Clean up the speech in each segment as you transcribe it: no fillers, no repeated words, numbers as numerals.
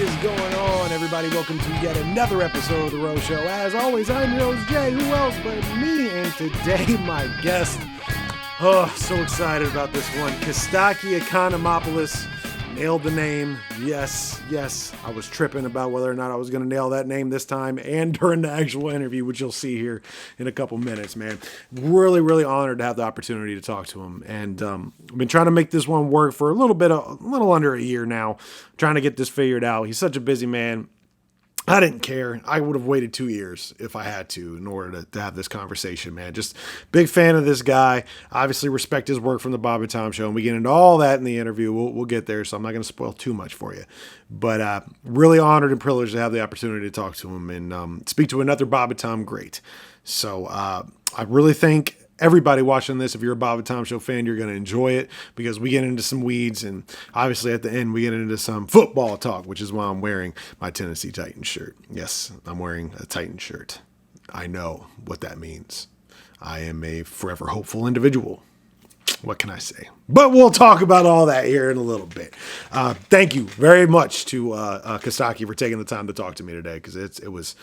is going on, everybody? Welcome to yet another episode of The Rose Show. As always, I'm your host, Jay. Who else but me? And today, my guest. Oh, so excited about this one. Costaki Economopoulos. Nailed the name. Yes. I was tripping about whether or not I was going to nail that name this time and during the actual interview, which you'll see here in a couple minutes, man. Really honored to have the opportunity to talk to him. And I've been trying to make this one work for a little under a year now, trying to get this figured out. He's such a busy man. I didn't care. I would have waited 2 years if I had to in order to have this conversation, man. Just big fan of this guy. Obviously respect his work from the Bob and Tom Show. And we get into all that in the interview. We'll get there, so I'm not going to spoil too much for you. But really honored and privileged to have the opportunity to talk to him and speak to another Bob and Tom great. So I really think everybody watching this, if you're a Bob and Tom Show fan, you're going to enjoy it because we get into some weeds, and obviously at the end we get into some football talk, which is why I'm wearing my Tennessee Titans shirt. Yes, I'm wearing a Titan shirt. I know what that means. I am a forever hopeful individual. What can I say? But we'll talk about all that here in a little bit. Thank you very much to Costaki for taking the time to talk to me today because it was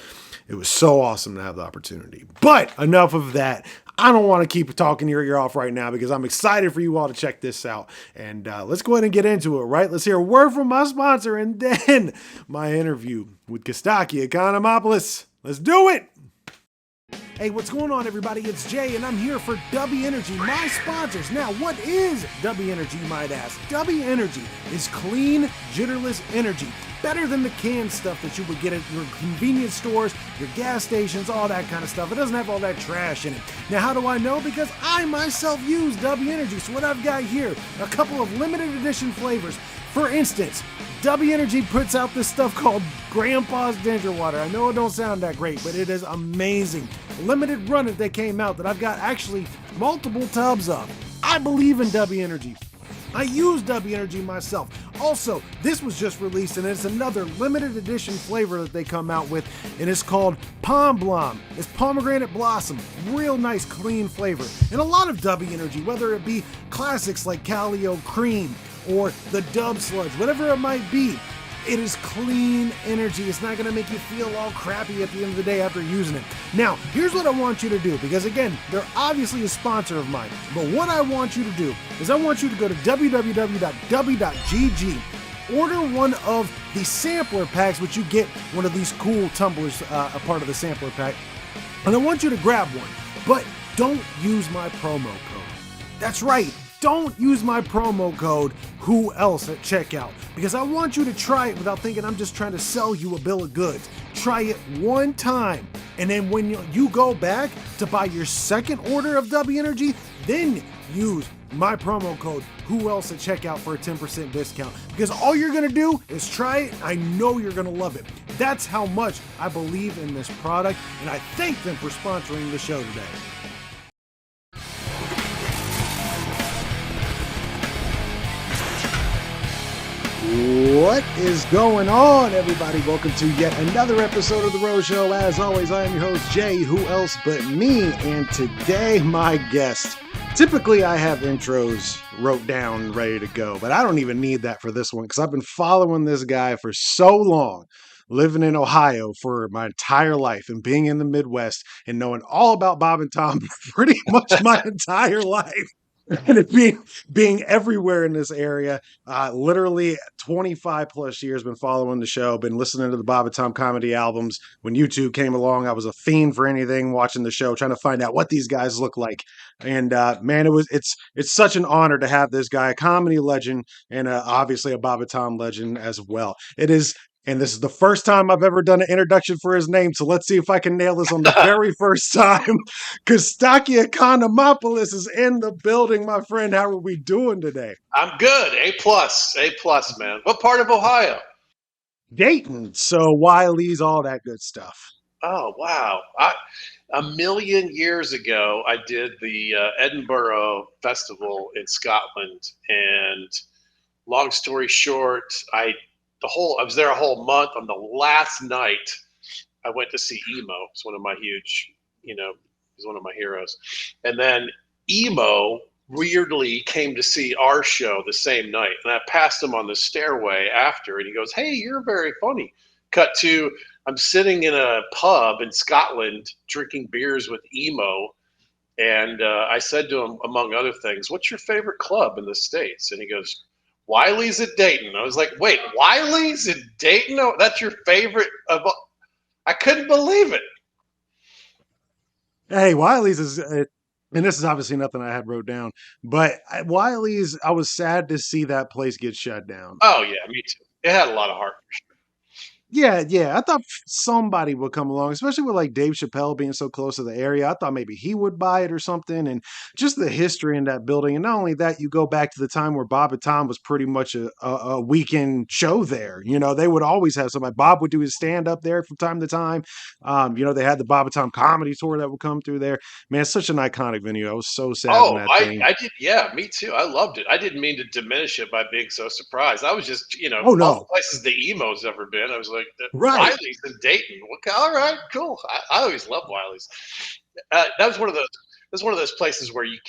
so awesome to have the opportunity. But enough of that. I don't want to keep talking your ear off right now because I'm excited for you all to check this out. And let's go ahead and get into it, right? Let's hear a word from my sponsor and then my interview with Costaki Economopoulos. Let's do it. Hey, what's going on, everybody? It's Jay, and I'm here for W Energy, my sponsors. Now, what is W Energy, you might ask? W Energy is clean, jitterless energy. Better than the canned stuff that you would get at your convenience stores, your gas stations, all that kind of stuff. It doesn't have all that trash in it. Now, how do I know? Because I myself use W Energy. So what I've got here, a couple of limited edition flavors. For instance, W Energy puts out this stuff called Grandpa's Ginger Water. I know it don't sound that great, but it is amazing. Limited run that they came out that I've got actually multiple tubs of. I believe in W Energy. I use W Energy myself. Also, this was just released and it's another limited edition flavor that they come out with, and it's called Pom Blom. It's pomegranate blossom. Real nice, clean flavor. And a lot of W Energy, whether it be classics like Calio Cream or the Dub Sludge, whatever it might be, it is clean energy. It's not going to make you feel all crappy at the end of the day after using it. Now, here's what I want you to do, because again, they're obviously a sponsor of mine, but what I want you to do is I want you to go to www.w.gg, order one of the sampler packs, which you get one of these cool tumblers, a part of the sampler pack, and I want you to grab one, but don't use my promo code. That's right. Don't use my promo code, who else, at checkout, because I want you to try it without thinking I'm just trying to sell you a bill of goods. Try it one time, and then when you go back to buy your second order of W Energy, then use my promo code, who else, at checkout for a 10% discount, because all you're going to do is try it. I know you're going to love it. That's how much I believe in this product, and I thank them for sponsoring the show today. What is going on, everybody? Welcome to yet another episode of The Rose Show. As always, I am your host, Jay, who else but me, and today, my guest. Typically, I have intros wrote down, ready to go, but I don't even need that for this one, because I've been following this guy for so long, living in Ohio for my entire life, and being in the Midwest, and knowing all about Bob and Tom pretty much my entire life. And it being everywhere in this area, literally 25 plus years, been following the show, been listening to the Bob and Tom comedy albums. When YouTube came along, I was a fiend for anything, watching the show, trying to find out what these guys look like. And man, it's such an honor to have this guy, a comedy legend, and obviously a Bob and Tom legend as well. It is. And this is the first time I've ever done an introduction for his name, so let's see if I can nail this on the very first time. Costaki Economopoulos is in the building, my friend. How are we doing today? I'm good. A plus, man. What part of Ohio? Dayton. So Wiley's, all that good stuff. Oh, wow. A million years ago, I did the Edinburgh Festival in Scotland, and long story short, I was there a whole month. On the last night, I went to see Emo. It's one of my huge, he's one of my heroes. And then Emo weirdly came to see our show the same night, and I passed him on the stairway after, and he goes, "Hey, you're very funny." Cut to, I'm sitting in a pub in Scotland drinking beers with Emo, and I said to him, among other things, "What's your favorite club in the States?" And he goes, "Wiley's at Dayton." I was like, "Wait, Wiley's at Dayton? Oh, that's your favorite of all?" I couldn't believe it. Hey, Wiley's is, and this is obviously nothing I had wrote down, but Wiley's, I was sad to see that place get shut down. Oh yeah, me too. It had a lot of heart. Yeah, yeah. I thought somebody would come along, especially with like Dave Chappelle being so close to the area. I thought maybe he would buy it or something, and just the history in that building. And not only that, you go back to the time where Bob and Tom was pretty much a weekend show there. You know, they would always have somebody. Bob would do his stand up there from time to time. You know, they had the Bob and Tom comedy tour that would come through there. Man, it's such an iconic venue. I was so sad when Oh, that I, thing. I did. Yeah, me too. I loved it. I didn't mean to diminish it by being so surprised. I was just, Oh all the no, places the emo's ever been. I was like, right. Wiley's in Dayton. Okay, all right, cool. I always loved Wiley's. That was one of those. That's one of those places where you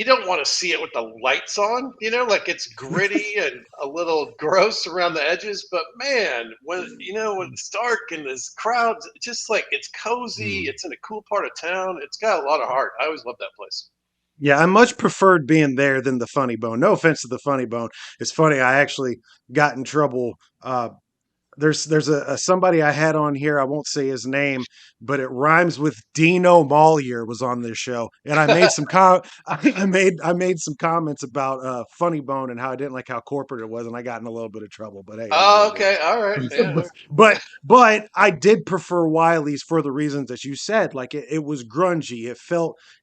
don't want to see it with the lights on. Like it's gritty and a little gross around the edges. But man, when it's dark and there's crowds, just like it's cozy. Mm. It's in a cool part of town. It's got a lot of heart. I always loved that place. Yeah, I much preferred being there than the Funny Bone. No offense to the Funny Bone. It's funny. I actually got in trouble. There's a somebody I had on here. I won't say his name, but it rhymes with Dino Mollier was on this show, and I made I made some comments about Funny Bone and how I didn't like how corporate it was, and I got in a little bit of trouble. But hey, it is what Oh, it okay. is. All right. Yeah. But I did prefer Wiley's for the reasons that you said. Like it was grungy.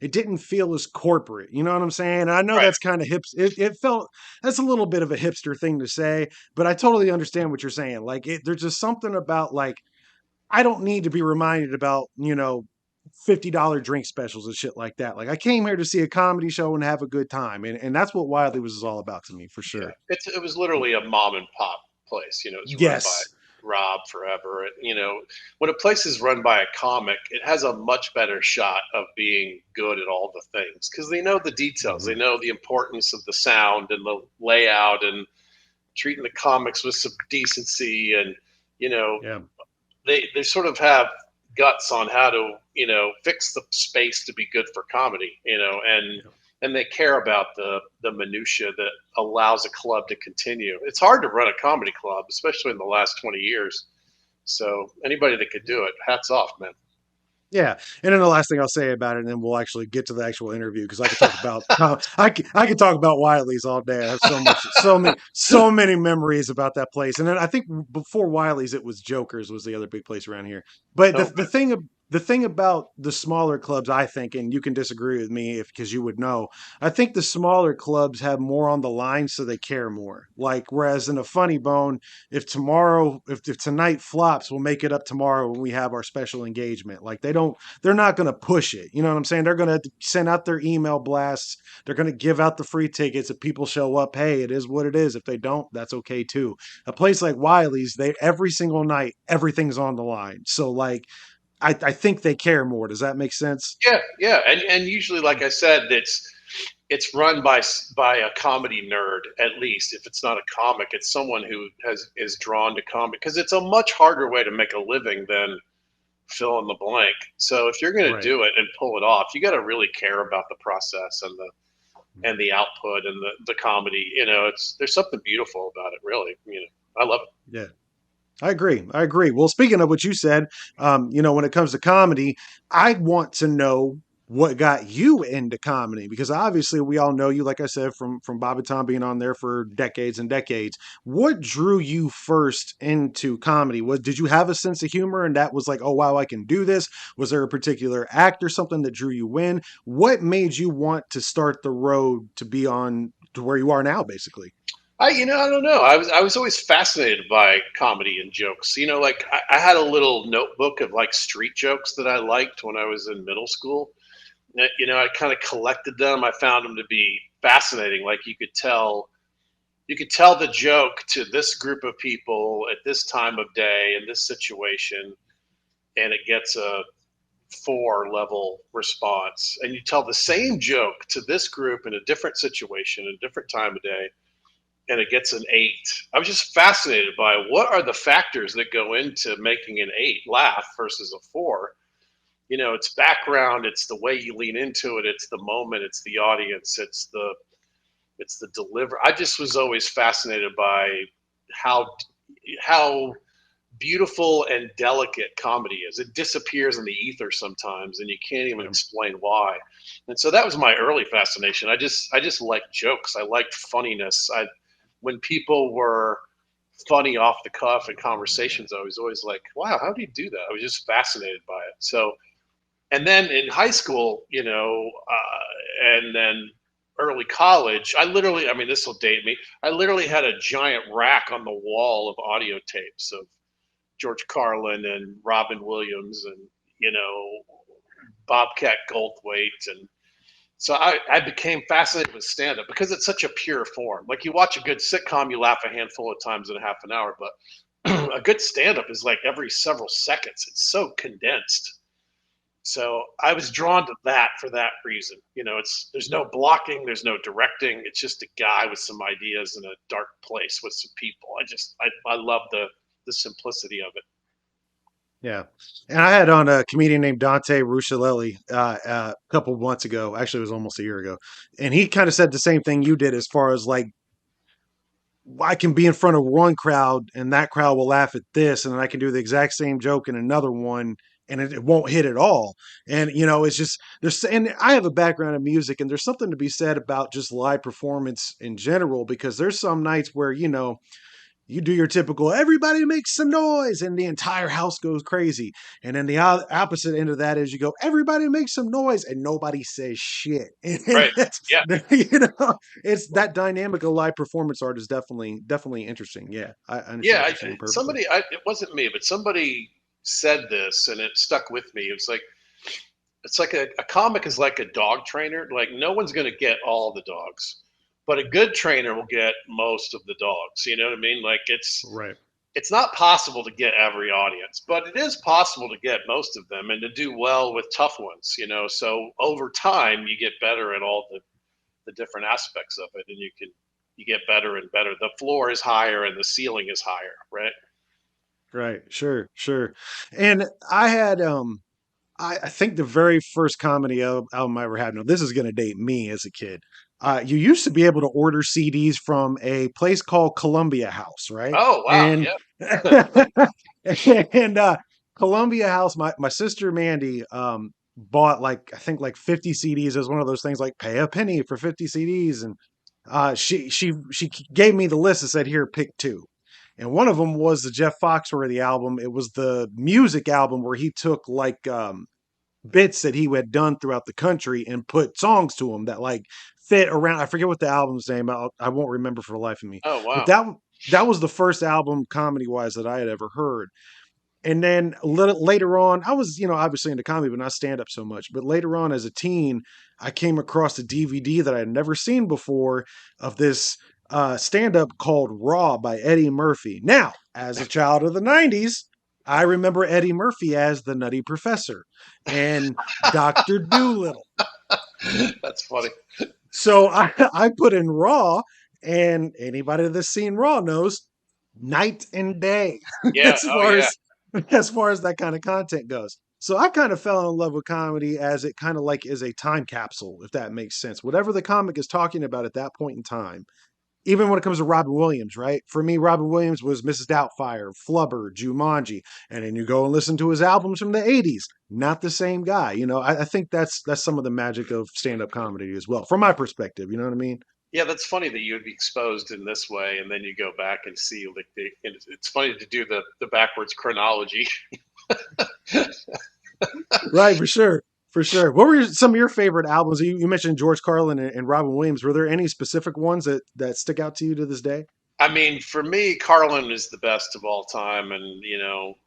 It didn't feel as corporate. You know what I'm saying? And I know Right. that's kind of hips. It felt that's a little bit of a hipster thing to say, but I totally understand what you're saying. Like there's just something about like I don't need to be reminded about $50 drink specials and shit like that. Like I came here to see a comedy show and have a good time, and that's what Wiley was all about to me for Yeah. sure. It was literally a mom and pop place. It's run by Yes. Rob forever. When a place is run by a comic, it has a much better shot of being good at all the things because they know the details. They Mhm. know the importance of the sound and the layout and treating the comics with some decency and you know Yeah. they sort of have guts on how to fix the space to be good for comedy, and they care about the minutia that allows a club to continue. It's hard to run a comedy club, especially in the last 20 years. So anybody that could do it, hats off, man. Yeah, and then the last thing I'll say about it, and then we'll actually get to the actual interview because I could talk about I could talk about Wiley's all day. I have so many memories about that place. And then I think before Wiley's, it was Joker's was the other big place around here. But the Okay. the thing the thing about the smaller clubs, I think, and you can disagree with me if because you would know, I think the smaller clubs have more on the line, so they care more. Like whereas in a Funny Bone, if tonight flops, we'll make it up tomorrow when we have our special engagement. Like they're not going to push it. You know what I'm saying? They're going to send out their email blasts. They're going to give out the free tickets. If people show up, hey, it is what it is. If they don't, that's okay too. A place like Wiley's, they every single night, everything's on the line. So like, I think they care more. Does that make sense? Yeah, yeah, and usually, like I said, it's run by a comedy nerd at least. If it's not a comic, it's someone who is drawn to comic because it's a much harder way to make a living than fill in the blank. So if you're going to Right. do it and pull it off, you got to really care about the process and the output and the comedy. There's something beautiful about it. Really, I love it. Yeah. I agree. I agree. Well, speaking of what you said, when it comes to comedy, I want to know what got you into comedy because obviously we all know you, like I said, from Bob and Tom being on there for decades and decades. What drew you first into comedy? Did you have a sense of humor and that was like, oh wow, I can do this? Was there a particular act or something that drew you in? What made you want to start the road to be on to where you are now, basically? I don't know. I was always fascinated by comedy and jokes. Like I had a little notebook of like street jokes that I liked when I was in middle school. I kind of collected them. I found them to be fascinating. Like you could tell the joke to this group of people at this time of day in this situation, and it gets a 4 level response, and you tell the same joke to this group in a different situation, a different time of day, and it gets an 8. I was just fascinated by what are the factors that go into making an 8 laugh versus a 4. It's background, it's the way you lean into it, it's the moment, it's the audience, it's the deliver. I just was always fascinated by how beautiful and delicate comedy is. It disappears in the ether sometimes, and you can't even Yeah. explain why. And so that was my early fascination. I just liked jokes. I liked funniness. When people were funny off the cuff in conversations, I was always like, wow, how do you do that? I was just fascinated by it. So, and then in high school, and then early college, I mean, this will date me. I literally had a giant rack on the wall of audio tapes of George Carlin and Robin Williams and, you know, Bobcat Goldthwait. And so I became fascinated with stand up because it's such a pure form. Like you watch a good sitcom, you laugh a handful of times in a half an hour, but a good stand up is like every several seconds. It's so condensed. So I was drawn to that for that reason. There's no blocking, there's no directing. It's just a guy with some ideas in a dark place with some people. I love the simplicity of it. Yeah. And I had on a comedian named Dante Ruscellelli a couple months ago. Actually, it was almost a year ago. And he kind of said the same thing you did as far as like, I can be in front of one crowd and that crowd will laugh at this. And then I can do the exact same joke in another one and it won't hit at all. And, it's just, and I have a background in music and there's something to be said about just live performance in general, because there's some nights where, you do your typical everybody makes some noise and the entire house goes crazy, and then the opposite end of that is you go everybody makes some noise and nobody says shit. And Right. that's, Yeah. it's that dynamic of live performance art is definitely interesting. Yeah, I understand Yeah. what you're saying perfectly. It wasn't me, but somebody said this and it stuck with me. It's like a comic is like a dog trainer. Like no one's going to get all the dogs, but a good trainer will get most of the dogs. You know what I mean? Like Right. it's not possible to get every audience, but it is possible to get most of them and to do well with tough ones. So over time you get better at all the different aspects of it, and you get better and better. The floor is higher and the ceiling is higher, right? Right. Sure. And I had I think the very first comedy album I ever had. Now, this is going to date me as a kid. You used to be able to order CDs from a place called Columbia House, right? Oh wow, And yeah. and Columbia House, my sister Mandy bought like I think like 50 CDs. It was one of those things like pay a penny for 50 CDs, and she gave me the list and said, "Here, pick two." And one of them was the Jeff Foxworthy album. It was the music album where he took like bits that he had done throughout the country and put songs to them that like fit around. I forget what the album's name. I won't remember for the life of me. Oh But wow. that was the first album comedy wise that I had ever heard. And then a little later on, I was, obviously into comedy, but not stand up so much. But later on, as a teen, I came across a DVD that I had never seen before of this stand up called Raw by Eddie Murphy. Now, as a child of the 90s, I remember Eddie Murphy as the Nutty Professor and Dr. Doolittle. That's funny. So I put in Raw, and anybody that's seen Raw knows night and day Yeah. as Oh far yeah. as that kind of content goes. So I kind of fell in love with comedy as it kind of like is a time capsule, if that makes sense. Whatever the comic is talking about at that point in time, even when it comes to Robin Williams, right? For me, Robin Williams was Mrs. Doubtfire, Flubber, Jumanji, and then you go and listen to his albums from the '80s. Not the same guy, I think that's some of the magic of stand-up comedy as well, from my perspective. You know what I mean? Yeah, that's funny that you would be exposed in this way, and then you go back and see like and it's funny to do the backwards chronology. Right, for sure. What were some of your favorite albums? You mentioned George Carlin and Robin Williams. Were there any specific ones that stick out to you to this day? I mean, for me, Carlin is the best of all time, and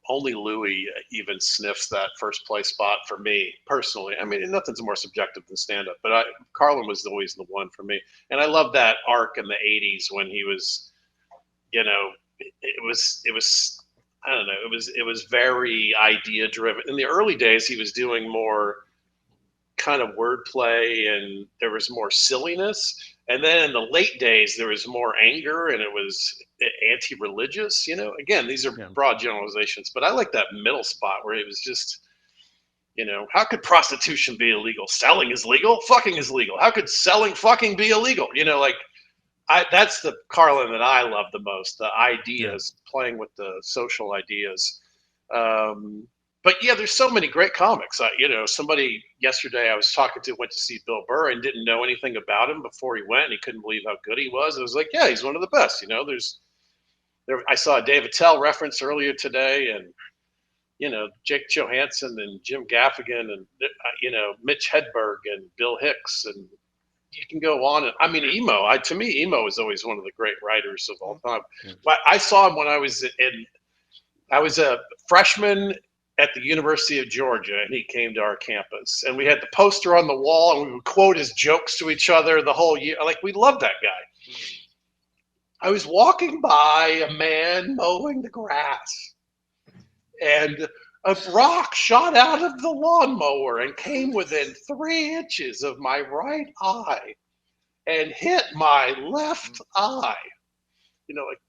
only Louis even sniffs that first place spot for me personally. I mean, nothing's more subjective than stand up, but Carlin was always the one for me, and I love that arc in the '80s when he was, it was I don't know. It was very idea driven. In the early days, he was doing more kind of wordplay, and there was more silliness. And then in the late days, there was more anger, and it was anti-religious. Again, these are Yeah. broad generalizations, but I like that middle spot where it was just, how could prostitution be illegal? Selling is legal. Fucking is legal. How could selling fucking be illegal? Like that's the Carlin that I love the most. The Yeah. ideas, playing with the social ideas. Um, but yeah, there's so many great comics. Somebody yesterday I was talking to went to see Bill Burr and didn't know anything about him before he went, and he couldn't believe how good he was. I was like, yeah, he's one of the best. I saw a Dave Attell reference earlier today, and Jake Johansson and Jim Gaffigan and Mitch Hedberg and Bill Hicks, and you can go on. And I mean, Emo. To me, Emo is always one of the great writers of all time. Yeah. But I saw him when I was in. I was a freshman at the University of Georgia, and he came to our campus, and we had the poster on the wall, and we would quote his jokes to each other the whole year. Like, we loved that guy. I was walking by a man mowing the grass, and a rock shot out of the lawnmower and came within 3 inches of my right eye and hit my left eye.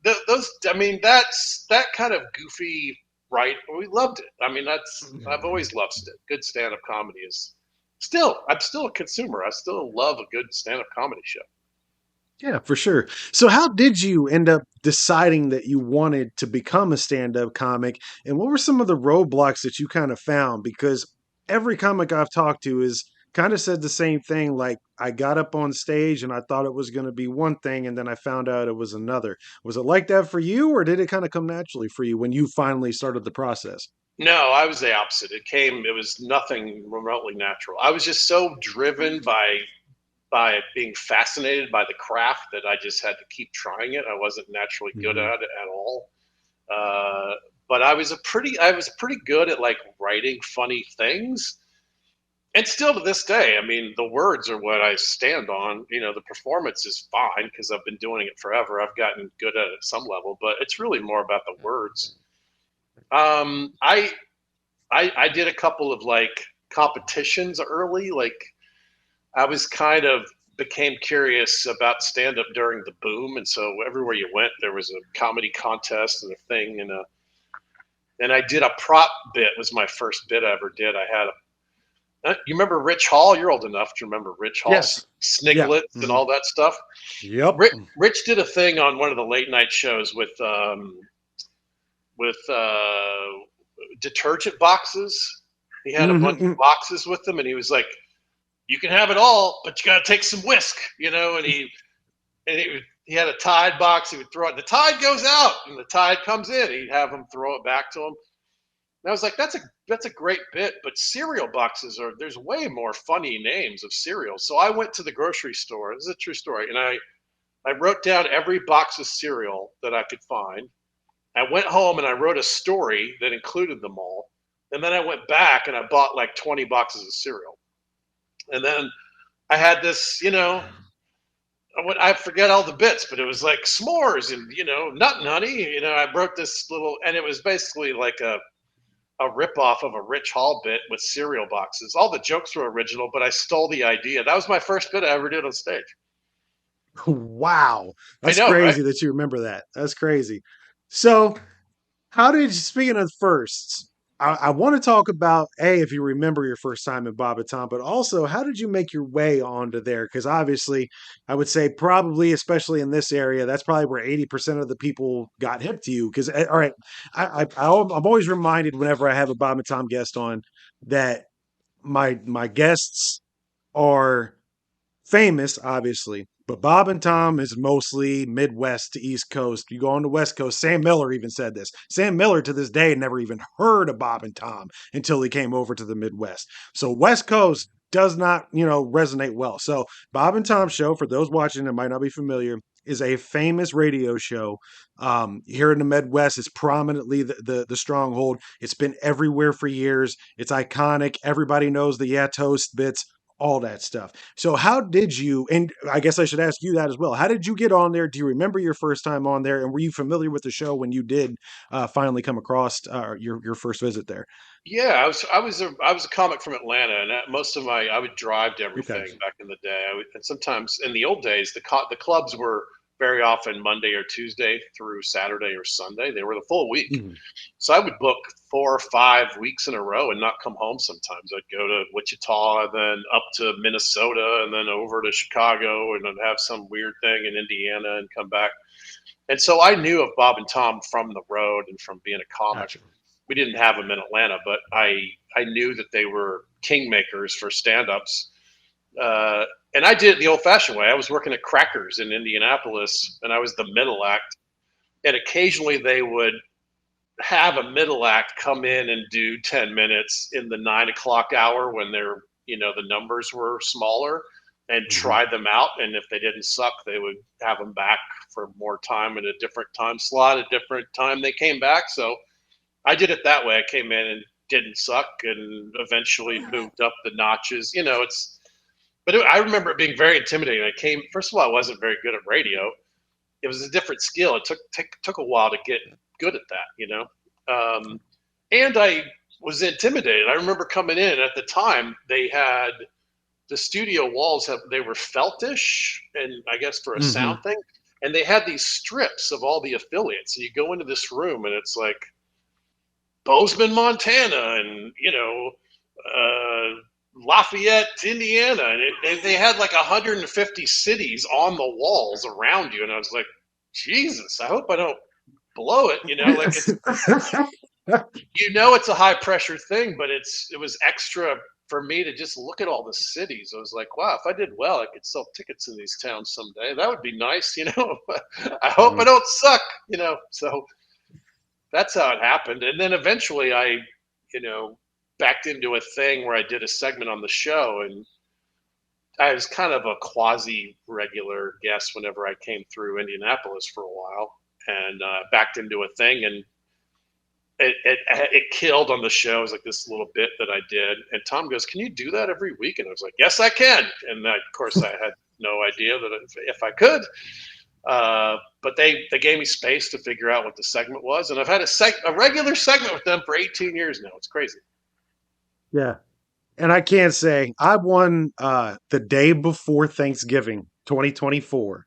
Those. I mean, that's that kind of goofy, right? We loved it. I mean, I've always loved it. Good stand-up comedy is still. I'm still a consumer. I still love a good stand-up comedy show. Yeah, for sure. So, how did you end up deciding that you wanted to become a stand up comic? And what were some of the roadblocks that you kind of found? Because every comic I've talked to is kind of said the same thing. Like, I got up on stage and I thought it was going to be one thing, and then I found out it was another. Was it like that for you, or did it kind of come naturally for you when you finally started the process? No, I was the opposite. It was nothing remotely natural. I was just so driven by being fascinated by the craft that I just had to keep trying it. I wasn't naturally good Hmm. at it at all. Uh, but I was pretty good at like writing funny things. And still to this day, I mean, the words are what I stand on. The performance is fine because I've been doing it forever. I've gotten good at it at some level, but it's really more about the words. Um, I I did a couple of like competitions early. Like I was kind of became curious about stand up during the boom, and so everywhere you went, there was a comedy contest and a thing, and I did a prop bit. Was my first bit I ever did. I had you remember Rich Hall? You're old enough to remember Rich Hall, Yes. Yeah. Sniglets, and Hmm. all that stuff. Yep. Rich did a thing on one of the late night shows with detergent boxes. He had a bunch of Hmm. boxes with him, and he was like, "You can have it all, but you got to take some whisk," And he had a Tide box. He would throw it. The Tide goes out, and the Tide comes in. He'd have him throw it back to him. And I was like, that's a great bit, but cereal boxes there's way more funny names of cereals. So I went to the grocery store. This is a true story, and I wrote down every box of cereal that I could find. I went home and I wrote a story that included them all. And then I went back and I bought like 20 boxes of cereal. And then I had this, I forget all the bits, but it was like s'mores and, nut and honey. I wrote this little, and it was basically like a ripoff of a Rich Hall bit with cereal boxes. All the jokes were original, but I stole the idea. That was my first bit I ever did on stage. Wow. I That's know, right? crazy that you remember that. That's crazy. So, how did you, speaking of firsts, I want to talk about A, if you remember your first time in Bob and Tom, but also how did you make your way onto there? Because obviously, I would say probably, especially in this area, that's probably where 80% of the people got hip to you. Because, all right, I'm always reminded whenever I have a Bob and Tom guest on that my guests are famous, obviously, but Bob and Tom is mostly Midwest to East Coast. You go on the West Coast. Sam Miller even said this. Sam Miller to this day never even heard of Bob and Tom until he came over to the Midwest. So West Coast does not, resonate well. So Bob and Tom show, for those watching that might not be familiar, is a famous radio show. Here in the Midwest, it's prominently the stronghold. It's been everywhere for years. It's iconic. Everybody knows the Yeah Toast bits. all that stuff. So how did you, and I guess I should ask you that as well. How did you get on there? Do you remember your first time on there? And were you familiar with the show when you did finally come across your first visit there? Yeah, I was a comic from Atlanta, and most of my I would drive to Okay. everything back in the day. And sometimes in the old days, the clubs were very often Monday or Tuesday through Saturday or Sunday. They were the full week, Mhm. so I would book 4 or 5 weeks in a row and not come home. Sometimes I'd go to Wichita, and then up to Minnesota, and then over to Chicago, and then have some weird thing in Indiana, and come back. And so I knew of Bob and Tom from the road and from being a comic. Gotcha. We didn't have them in Atlanta, but I knew that they were kingmakers for stand-ups. Uh, and I did it the old-fashioned way. I was working at Crackers in Indianapolis, and I was the middle act. And occasionally they would have a middle act come in and do 10 minutes in the 9 o'clock hour when the numbers were smaller, and Hmm. try them out. And if they didn't suck, they would have them back for more time in a different time slot, a different time they came back. So I did it that way. I came in and didn't suck, and eventually moved up the notches. I remember it being very intimidating. First of all, I wasn't very good at radio. It was a different skill. It took a while to get good at that. And I was intimidated. I remember coming in at the time. They had the studio walls. They were feltish, and I guess for a sound Hmm. thing. And they had these strips of all the affiliates. And you go into this room, and it's like Bozeman, Montana, and Lafayette, Indiana, and they had like 150 cities on the walls around you, and I was like, Jesus, I hope I don't blow it. Like it's a high pressure thing, but it was extra for me to just look at all the cities. I was like, wow, if I did well, I could sell tickets in these towns someday. That would be nice. I hope I don't suck. So that's how it happened. And then eventually you know, backed into a thing where I did a segment on the show, and I was kind of a quasi regular guest whenever I came through Indianapolis for a while, and backed into a thing, and it killed on the show. It was like this little bit that I did, and Tom goes, "Can you do that every week?" And I was like, "Yes, I can." And of course, I had no idea that if I could. But they gave me space to figure out what the segment was, and I've had a regular segment with them for 18 years now. It's crazy. Yeah. And I can say I won the day before Thanksgiving 2024.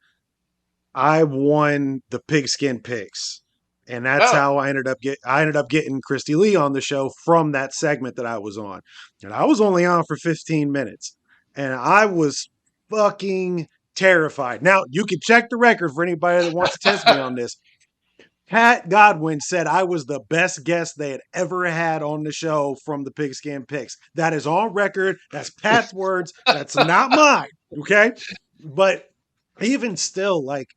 I won the pigskin picks. And that's Oh, how I ended up getting Christy Lee on the show from that segment that I was on. And I was only on for 15 minutes. And I was fucking terrified. Now, you can check the record for anybody that wants to test me on this. Pat Godwin said I was the best guest they had ever had on the show from the Pigskin Picks. That is on record. That's Pat's words. That's not mine. Okay. But even still, like,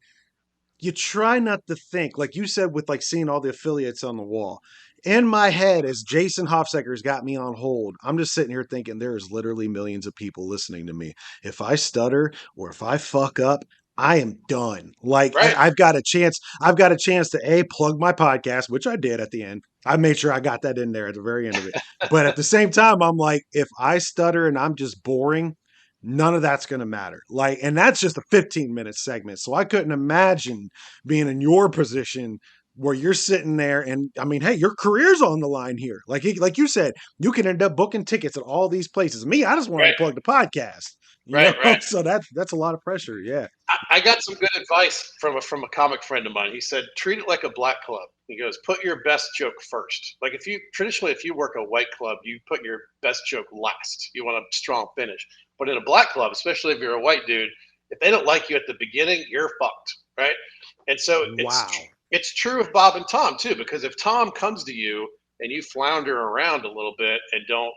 you try not to think, like you said, with like seeing all the affiliates on the wall. In my head, as Jason Hofsecker's got me on hold, I'm just sitting here thinking there is literally millions of people listening to me. If I stutter or if I fuck up, I am done. Like right, I've got a chance. I've got a chance to plug my podcast, which I did at the end. I made sure I got that in there at the very end of it. But at the same time, I'm like, if I stutter and I'm just boring, none of that's going to matter. Like, and that's just a 15-minute segment. So I couldn't imagine being in your position where you're sitting there and I mean, hey, your career's on the line here. Like you said, you can end up booking tickets at all these places. Me, I just wanted to right, plug the podcast, right, right. So that's a lot of pressure. Yeah. I got some good advice from a comic friend of mine. He said, treat it like a black club. He goes, put your best joke first. Like if you work a white club, you put your best joke last. You want a strong finish. But in a black club, especially if you're a white dude, if they don't like you at the beginning, you're fucked, right? And so Wow. it's true of Bob and Tom too, because if Tom comes to you and you flounder around a little bit and don't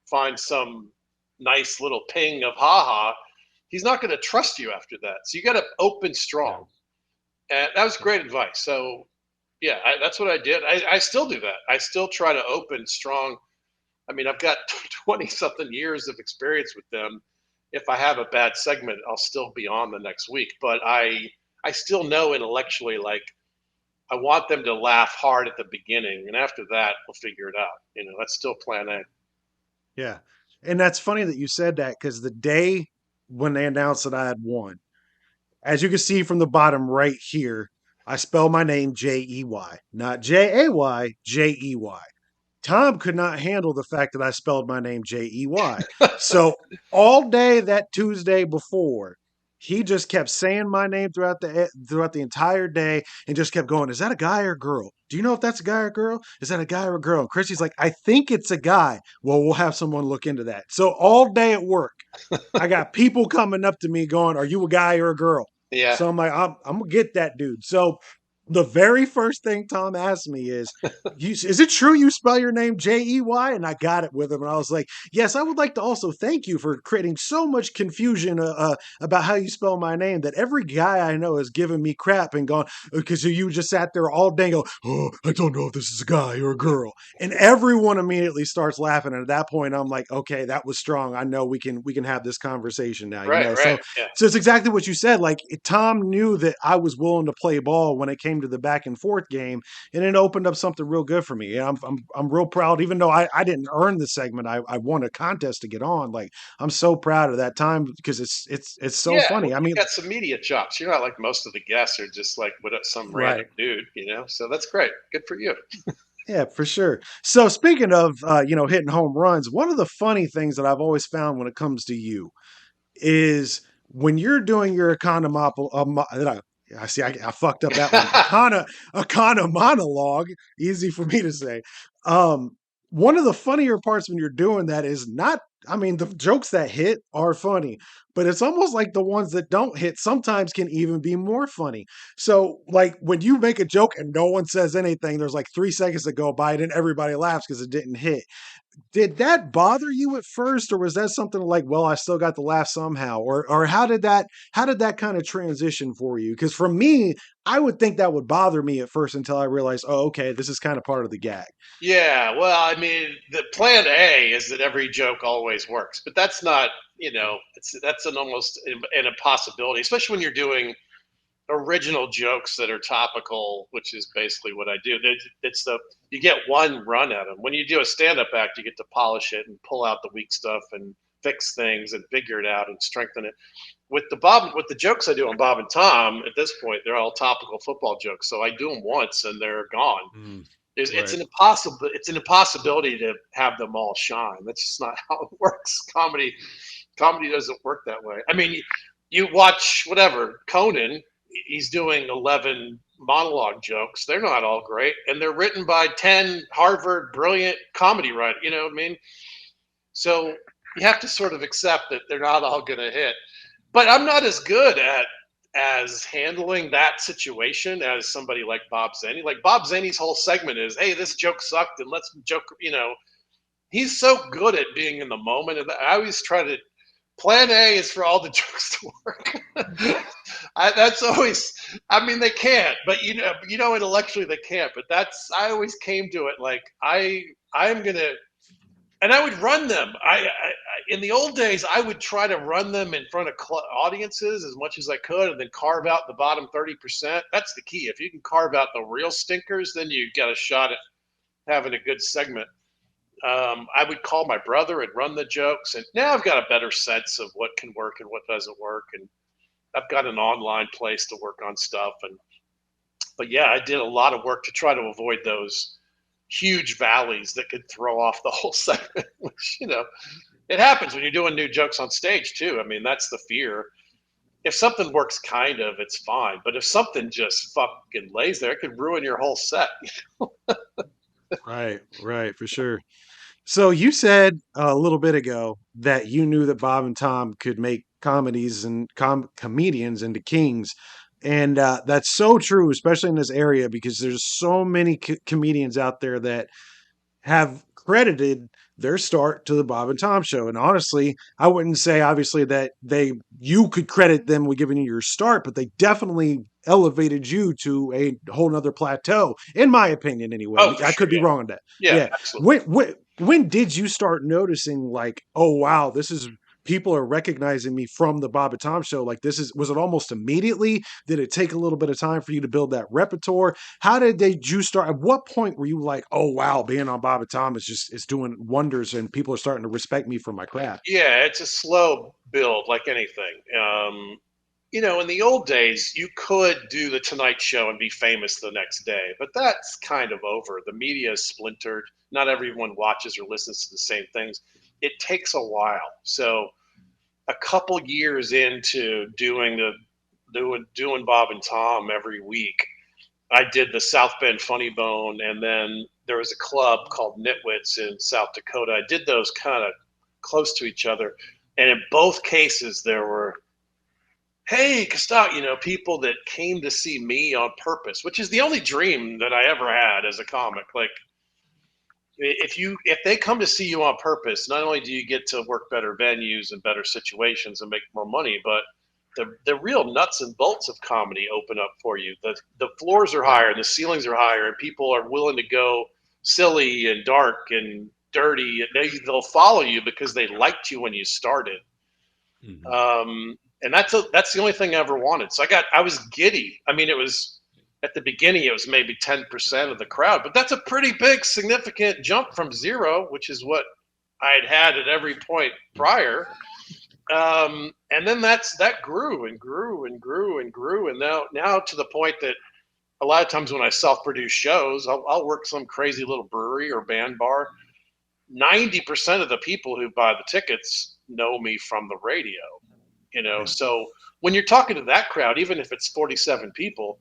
find some nice little ping of haha, he's not going to trust you after that. So you got to open Yeah. strong. And that was great advice. So yeah, that's what I did. I still do that. I still try to open strong. I mean, I've got 20 something years of experience with them. If I have a bad segment, I'll still be on the next week. But I still know intellectually, like, I want them to laugh hard at the beginning, and after that, we'll figure it out. That's still plan A. Yeah. And that's funny that you said that because the day when they announced that I had won, as you can see from the bottom right here, I spell my name Jey, not Jay, Jey. Tom could not handle the fact that I spelled my name Jey. So all day that Tuesday before, he just kept saying my name throughout the entire day and just kept going, "Is that a guy or a girl? Do you know if that's a guy or a girl? Is that a guy or a girl?" And Chrissy's like, "I think it's a guy." Well, we'll have someone look into that. So all day at work, I got people coming up to me going, "Are you a guy or a girl?" Yeah. So I'm like, I'm gonna get that dude. So the very first thing Tom asked me is, "Is it true you spell your name Jey?" And I got it with him, and I was like, "Yes, I would like to also thank you for creating so much confusion about how you spell my name that every guy I know has given me crap and gone because you just sat there all day and go, 'Oh, I don't know if this is a guy or a girl,' and everyone immediately starts laughing. And at that point, I'm like, okay, that was strong. I know we can have this conversation now, you Right. know. Right. So Yeah. so it's exactly what you said. Like Tom knew that I was willing to play ball when it came to the back and forth game, and it opened up something real good for me. And I'm real proud, even though I didn't earn the segment. I won a contest to get on. Like I'm so proud of that time because it's so Yeah. Well, funny. I you've mean, got some media chops. You're not like most of the guests are just like with some random right. dude, you know. So that's great. Good for you. Yeah, for sure. So speaking of hitting home runs, one of the funny things that I've always found when it comes to you is when you're doing your I see. I fucked up that one. Econo monologue. Easy for me to say. Um, One of the funnier parts when you're doing that is not. I mean, the jokes that hit are funny, but it's almost like the ones that don't hit sometimes can even be more funny. So, like when you make a joke and no one says anything, there's like 3 seconds that go by, and then everybody laughs because it didn't hit. Did that bother you at first, or was that something like, well, I still got the laugh somehow, or how did that kind of transition for you? Because for me, I would think that would bother me at first until I realized, oh, okay, this is kind of part of the gag. Yeah, well, I mean, the plan A is that every joke always works, but that's not, that's an almost an impossibility, especially when you're doing original jokes that are topical, which is basically what I do. It's the you get one run at them. When you do a stand-up act, you get to polish it and pull out the weak stuff and fix things and figure it out and strengthen it. With the jokes I do on Bob and Tom, at this point, they're all topical football jokes. So I do them once and they're gone. Mm, It's right. an impossibility to have them all shine. That's just not how it works. Comedy doesn't work that way. I mean, you watch whatever Conan, he's doing 11 monologue jokes. They're not all great, and they're written by 10 Harvard brilliant comedy writers. You know what I mean? So you have to sort of accept that they're not all going to hit. But I'm not as good at as handling that situation as somebody like Bob Zaney. Like Bob Zaney's whole segment is, "Hey, this joke sucked, and let's joke." He's so good at being in the moment, and I always try to. Plan A is for all the jokes to work. That's always. I mean, they can't, but intellectually they can't. But I always came to it like I'm gonna and I would run them. In the old days, I would try to run them in front of audiences as much as I could, and then carve out the bottom 30%. That's the key. If you can carve out the real stinkers, then you get a shot at having a good segment. I would call my brother and run the jokes, and now I've got a better sense of what can work and what doesn't work, and I've got an online place to work on stuff. But yeah, I did a lot of work to try to avoid those huge valleys that could throw off the whole segment, which it happens when you're doing new jokes on stage too. I mean, that's the fear. If something works kind of, it's fine. But if something just fucking lays there, it could ruin your whole set. Right, right, for sure. So you said a little bit ago that you knew that Bob and Tom could make comedies and comedians into kings. And that's so true, especially in this area, because there's so many comedians out there that have credited their start to the Bob and Tom show. And honestly, I wouldn't say obviously that you could credit them with giving you your start, but they definitely elevated you to a whole nother plateau, in my opinion, anyway. Oh, for I sure. could be Yeah. wrong on that. Yeah, Yeah. absolutely. When did you start noticing like, oh wow, people are recognizing me from the Bob and Tom show. Like, was it almost immediately? Did it take a little bit of time for you to build that repertoire? How did you start? At what point were you like, oh wow, being on Bob and Tom is doing wonders, and people are starting to respect me for my craft? Yeah, it's a slow build, like anything. In the old days, you could do the Tonight Show and be famous the next day, but that's kind of over. The media is splintered. Not everyone watches or listens to the same things. It takes a while. So a couple years into doing Bob and Tom every week, I did the South Bend Funny Bone, and then there was a club called Nitwits in South Dakota. I did those kind of close to each other, and in both cases there were, hey, Costaki, people that came to see me on purpose, which is the only dream that I ever had as a comic. Like, if they come to see you on purpose, not only do you get to work better venues and better situations and make more money, but the real nuts and bolts of comedy open up for you. The floors are Yeah. higher and the ceilings are higher, and people are willing to go silly and dark and dirty. They'll follow you because they liked you when you started. Mhm. And that's the only thing I ever wanted. So I was giddy. I mean, it was at the beginning it was maybe 10% of the crowd, but that's a pretty big significant jump from zero, which is what I had at every point prior. And then that grew and grew and grew and grew, and now to the point that a lot of times when I self-produce shows, I'll work some crazy little brewery or band bar. 90% of the people who buy the tickets know me from the radio. Yeah. So when you're talking to that crowd, even if it's 47 people,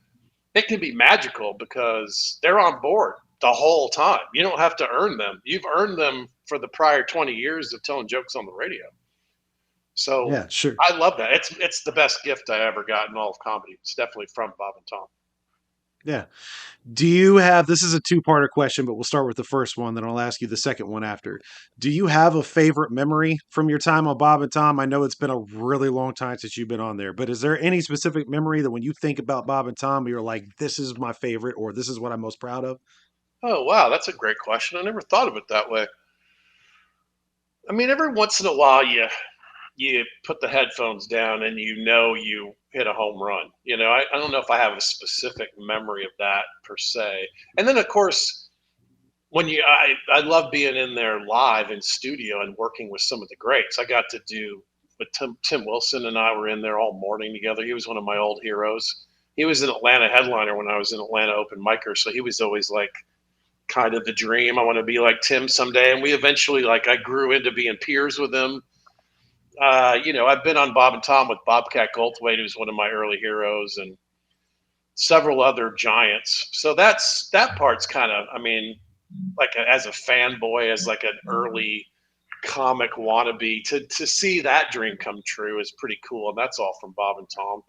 it can be magical because they're on board the whole time. You don't have to earn them. You've earned them for the prior 20 years of telling jokes on the radio. So Yeah, sure. I love that. It's the best gift I ever got in all of comedy. It's definitely from Bob and Tom. Yeah. Do you have, this is a two-parter question, but we'll start with the first one, then I'll ask you the second one after. Do you have a favorite memory from your time on Bob and Tom? I know it's been a really long time since you've been on there, but is there any specific memory that when you think about Bob and Tom, you're like, this is my favorite, or this is what I'm most proud of? Oh wow, that's a great question. I never thought of it that way. I mean, every once in a while you put the headphones down and you hit a home run. I don't know if I have a specific memory of that per se. And then of course I love being in there live in studio and working with some of the greats. I got to do with Tim Wilson and I were in there all morning together. He was one of my old heroes. He was an Atlanta headliner when I was in Atlanta open micer, so he was always like kind of the dream. I want to be like Tim someday. And we eventually like I grew into being peers with him. I've been on Bob and Tom with Bobcat Goldthwait, who's one of my early heroes, and several other giants. So that part's kind of, I mean, as a fanboy, as like an early comic wannabe, to see that dream come true is pretty cool, and that's all from Bob and Tom.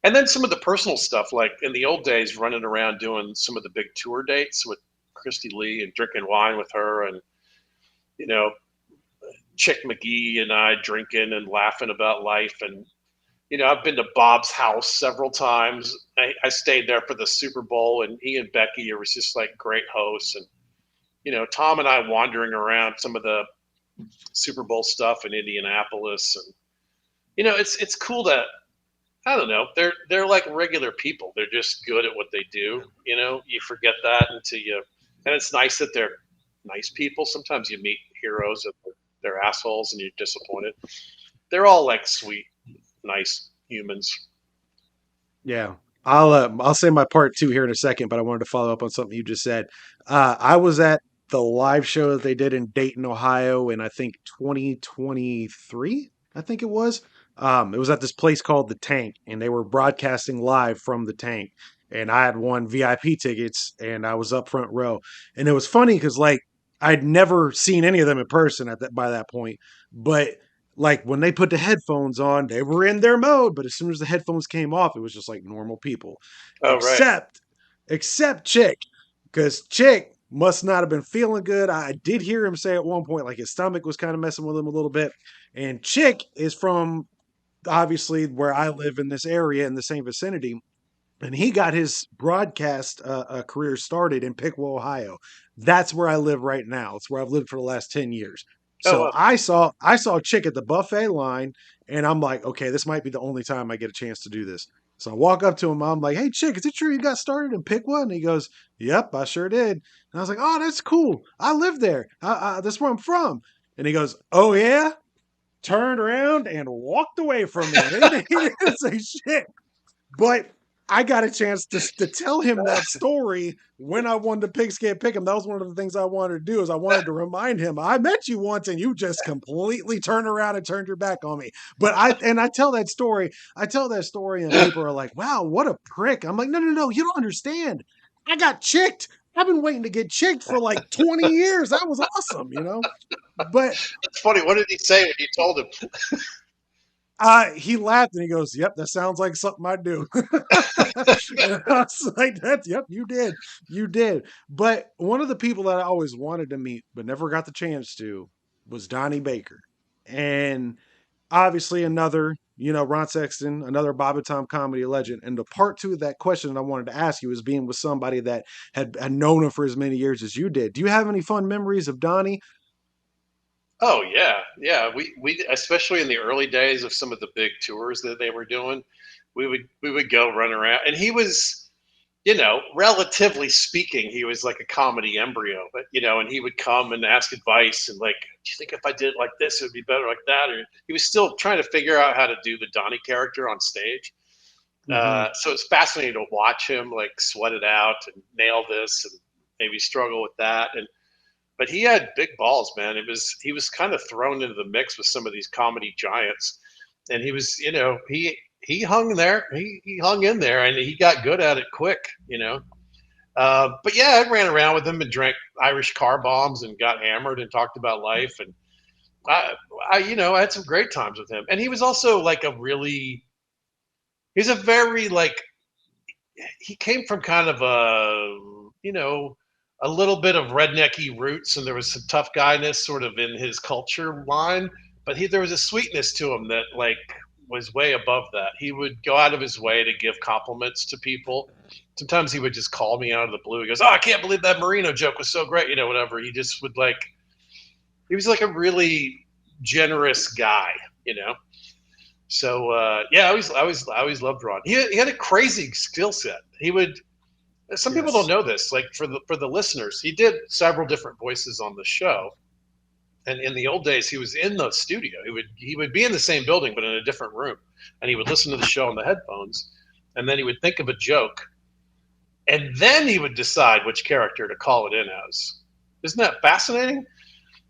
And then some of the personal stuff, like in the old days, running around doing some of the big tour dates with Christy Lee and drinking wine with her, and you know Chick McGee and I drinking and laughing about life. And I've been to Bob's house several times. I stayed there for the Super Bowl, and he and Becky was just like great hosts. And Tom and I wandering around some of the Super Bowl stuff in Indianapolis, and it's cool that I don't know they're like regular people. They're just good at what they do. You forget that until you, and it's nice that they're nice people. Sometimes you meet heroes and they're assholes, and you're disappointed. They're all like sweet, nice humans. Yeah. I'll say my part two here in a second, but I wanted to follow up on something you just said. I was at the live show that they did in Dayton, Ohio in I think 2023, I think it was. It was at this place called The Tank, and they were broadcasting live from the tank. And I had won VIP tickets and I was up front row. And it was funny because like I'd never seen any of them in person at that by that point. But like when they put the headphones on, they were in their mode, but as soon as the headphones came off, it was just like normal people. Oh right. Except Chick, because Chick must not have been feeling good. I did hear him say at one point like his stomach was kind of messing with him a little bit. And Chick is from obviously where I live in this area in the same vicinity. And he got his broadcast career started in Piqua, Ohio. That's where I live right now. It's where I've lived for the last 10 years. So Oh, I saw a chick at the buffet line, and I'm like, okay, this might be the only time I get a chance to do this. So I walk up to him. I'm like, hey, chick, is it true you got started in Piqua? And he goes, yep, I sure did. And I was like, oh, that's cool. I live there. That's where I'm from. And he goes, oh yeah. Turned around and walked away from me. And he didn't say shit. But I got a chance to tell him that story when I won the Pigskin Pick'em. That was one of the things I wanted to do. Is I wanted to remind him I met you once and you just completely turned around and turned your back on me. But I tell that story. I tell that story and people are like, "Wow, what a prick!" I'm like, "No, no, no, you don't understand. I got chicked. I've been waiting to get chicked for like 20 years. That was awesome. But it's funny. What did he say when you told him? he laughed and he goes, "Yep, that sounds like something I do." And I was like, "That's yep, you did." But one of the people that I always wanted to meet but never got the chance to was Donnie Baker, and obviously another, Ron Sexton, another Bob and Tom comedy legend. And the part two of that question that I wanted to ask you is being with somebody that had known him for as many years as you did. Do you have any fun memories of Donnie? Oh yeah, yeah. We especially in the early days of some of the big tours that they were doing, we would go run around, and he was, relatively speaking, he was like a comedy embryo. But and he would come and ask advice and like, do you think if I did it like this, it would be better like that? Or he was still trying to figure out how to do the Donnie character on stage. Mm-hmm. So it's fascinating to watch him like sweat it out and nail this and maybe struggle with that. And but he had big balls, man. He was kind of thrown into the mix with some of these comedy giants, and he was, he hung there, he hung in there, and he got good at it quick. But yeah, I ran around with him and drank Irish car bombs and got hammered and talked about life, and I, I had some great times with him. And he was also like he's a very like he came from kind of a little bit of rednecky roots, and there was some tough guyness sort of in his culture line, but there was a sweetness to him that like was way above that. He would go out of his way to give compliments to people. Sometimes he would just call me out of the blue. He goes, "Oh, I can't believe that Marino joke was so great," whatever. He just would like he was like a really generous guy. So yeah, I always loved Ron. He had a crazy skill set. He would Some people don't Yes. know this. Like for the listeners, he did several different voices on the show. And in the old days, he was in the studio. He would be in the same building, but in a different room. And he would listen to the show on the headphones, and then he would think of a joke, and then he would decide which character to call it in as. Isn't that fascinating?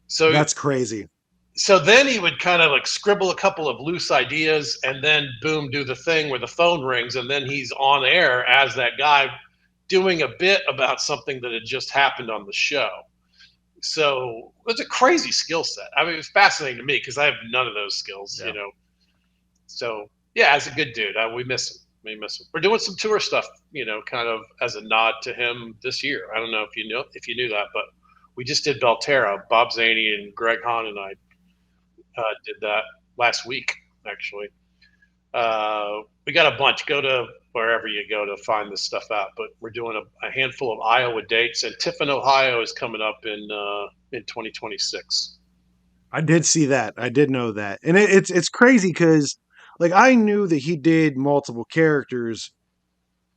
So That's crazy. so then he would kind of like scribble a couple of loose ideas, and then boom, do the thing where the phone rings, and then he's on air as that guy doing a bit about something that had just happened on the show. So it's a crazy skill set. I mean, it's fascinating to me because I have none of those skills, Yeah. So yeah, as a good dude, we miss him. We miss him. We're doing some tour stuff, kind of as a nod to him this year. I don't know if you knew that, but we just did Belterra. Bob Zaney and Greg Hahn and I did that last week, actually. We got a bunch. Go to wherever you go to find this stuff out. But we're doing a handful of Iowa dates, and Tiffin, Ohio, is coming up in 2026. I did see that. I did know that. And it's crazy because like I knew that he did multiple characters,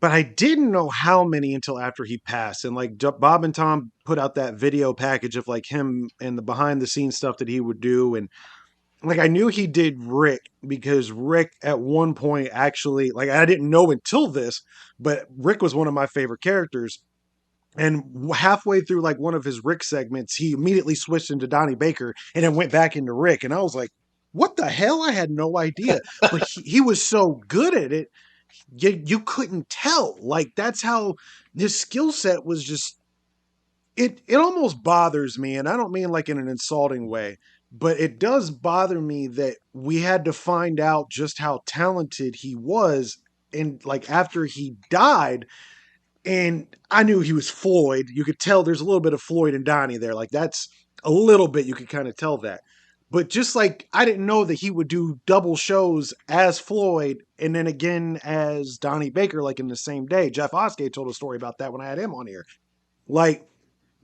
but I didn't know how many until after he passed. And like Bob and Tom put out that video package of like him and the behind the scenes stuff that he would do. And like I knew he did Rick because Rick at one point actually, like I didn't know until this, but Rick was one of my favorite characters. And halfway through like one of his Rick segments, he immediately switched into Donnie Baker and then went back into Rick. And I was like, what the hell? I had no idea. But he was so good at it, you couldn't tell. Like that's how his skill set was just it almost bothers me, and I don't mean like in an insulting way, but it does bother me that we had to find out just how talented he was and like after he died. And I knew he was Floyd. You could tell there's a little bit of Floyd and Donnie there. Like that's a little bit, you could kind of tell that. But just like I didn't know that he would do double shows as Floyd and then again as Donnie Baker, like in the same day. Jeff Oskey told a story about that when I had him on here. Like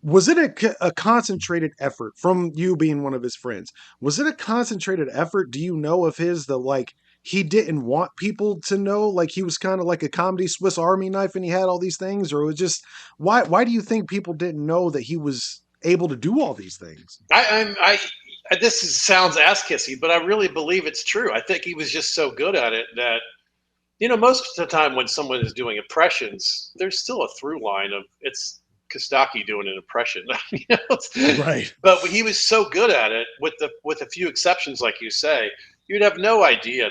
Was it a concentrated effort from you being one of his friends? Was it a concentrated effort? Do you know of his that like he didn't want people to know, like he was kind of like a comedy Swiss Army knife and he had all these things, or it was just why do you think people didn't know that he was able to do all these things? Sounds ass kissy, but I really believe it's true. I think he was just so good at it that most of the time when someone is doing impressions, there's still a through line of it's Kostaki doing an impression. Right. But he was so good at it, with a few exceptions, like you say, you'd have no idea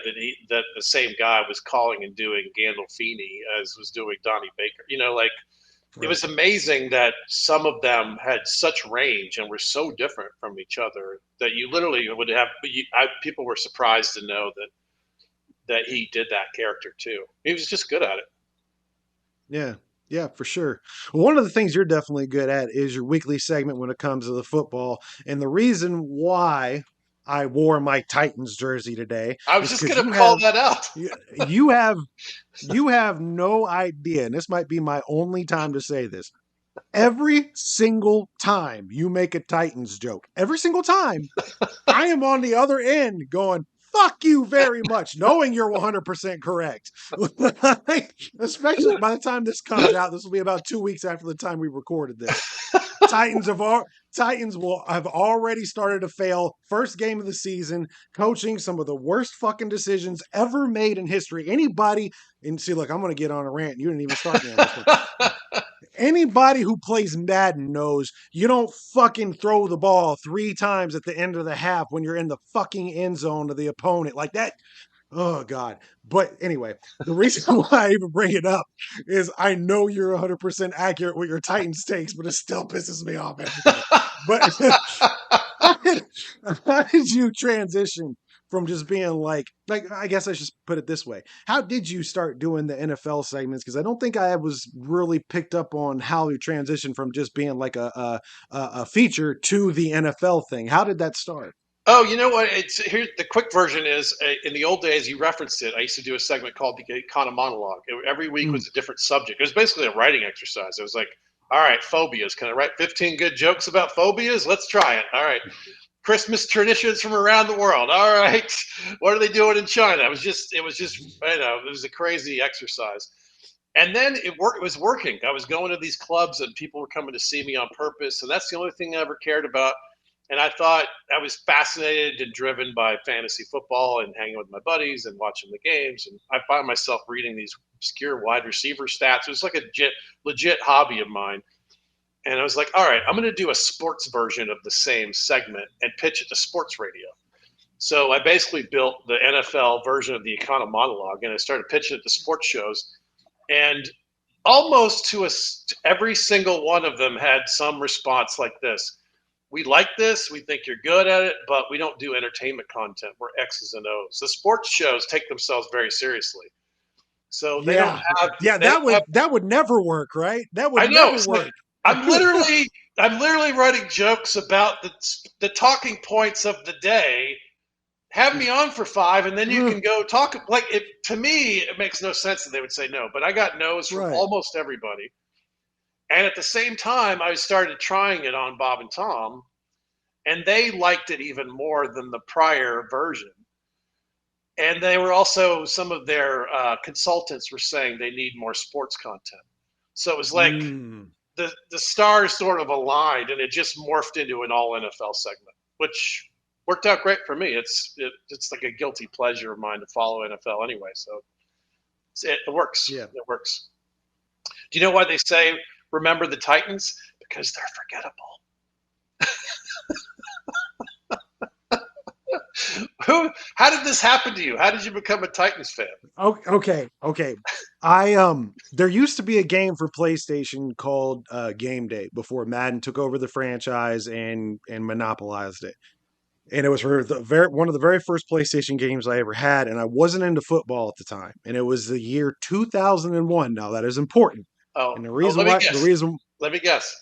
that the same guy was calling and doing Gandolfini as was doing Donnie Baker. Like it Right. was amazing that some of them had such range and were so different from each other that you literally would have. People were surprised to know that he did that character too. He was just good at it. Yeah. Yeah, for sure. One of the things you're definitely good at is your weekly segment when it comes to the football. And the reason why I wore my Titans jersey today I was is just because going to call that out. you have you have no idea, and this might be my only time to say this. Every single time you make a Titans joke, every single time, I am on the other end going, fuck you very much, knowing you're 100% correct. Especially by the time this comes out, this will be about 2 weeks after the time we recorded this. Titans have all Titans will have already started to fail. First game of the season, coaching some of the worst fucking decisions ever made in history. Anybody, and see, look, I'm gonna get on a rant. You didn't even start me on this one. Anybody who plays Madden knows you don't fucking throw the ball 3 times at the end of the half when you're in the fucking end zone of the opponent. Like that, oh God. But anyway, the reason why I even bring it up is I know you're 100% accurate with your Titans takes, but it still pisses me off every time. But how did, how did you transition from just being like I guess I should put it this way. How did you start doing the NFL segments? Because I don't think I was really picked up on how you transitioned from just being like a feature to the NFL thing. How did that start? Oh, you know what? It's here. The quick version is in the old days. You referenced it. I used to do a segment called the Economonologue. Every week Mm. was a different subject. It was basically a writing exercise. It was like, all right, phobias. Can I write 15 good jokes about phobias? Let's try it. All right, Christmas traditions from around the world. All right, what are they doing in China? It was a crazy exercise. And then it worked. It was working. I was going to these clubs, and people were coming to see me on purpose. And that's the only thing I ever cared about. And I thought I was fascinated and driven by fantasy football and hanging with my buddies and watching the games. And I found myself reading these obscure wide receiver stats. It was like a legit hobby of mine. And I was like, all right, I'm going to do a sports version of the same segment and pitch it to sports radio. So I basically built the NFL version of the Economonologue, and I started pitching it to sports shows. And almost every single one of them had some response like this: we like this, we think you're good at it, but we don't do entertainment content. We're X's and O's. The sports shows take themselves very seriously, so they don't Yeah. have Yeah, they don't have. that would never work, right? That would I know. never It's like work. I'm literally I'm literally writing jokes about the talking points of the day. Have me on for 5, and then you can go talk. Like it to me, it makes no sense that they would say no, but I got no's from Right. almost everybody. And at the same time, I started trying it on Bob and Tom, and they liked it even more than the prior version. And they were also, some of their consultants were saying they need more sports content. So it was like Mm. the stars sort of aligned, and it just morphed into an all NFL segment, which worked out great for me. It's like a guilty pleasure of mine to follow NFL anyway, so it works. Yeah. It works. Do you know why they say remember the Titans? Because they're forgettable. Who? How did this happen to you? How did you become a Titans fan? Okay. I there used to be a game for PlayStation called Game Day before Madden took over the franchise and monopolized it. And it was for one of the very first PlayStation games I ever had, and I wasn't into football at the time. And it was the year 2001. Now that is important. And Let me the guess. reason Let me guess.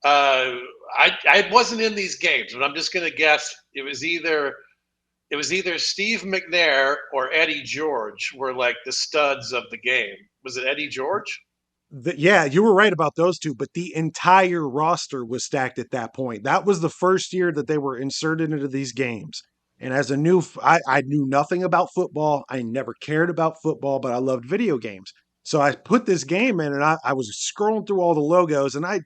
Uh, I wasn't in these games, but I'm just going to guess it was either Steve McNair or Eddie George were like the studs of the game. Was it Eddie George? Yeah, you were right about those two, but the entire roster was stacked at that point. That was the first year that they were inserted into these games. And as a I knew nothing about football. I never cared about football, but I loved video games. So I put this game in and I was scrolling through all the logos and I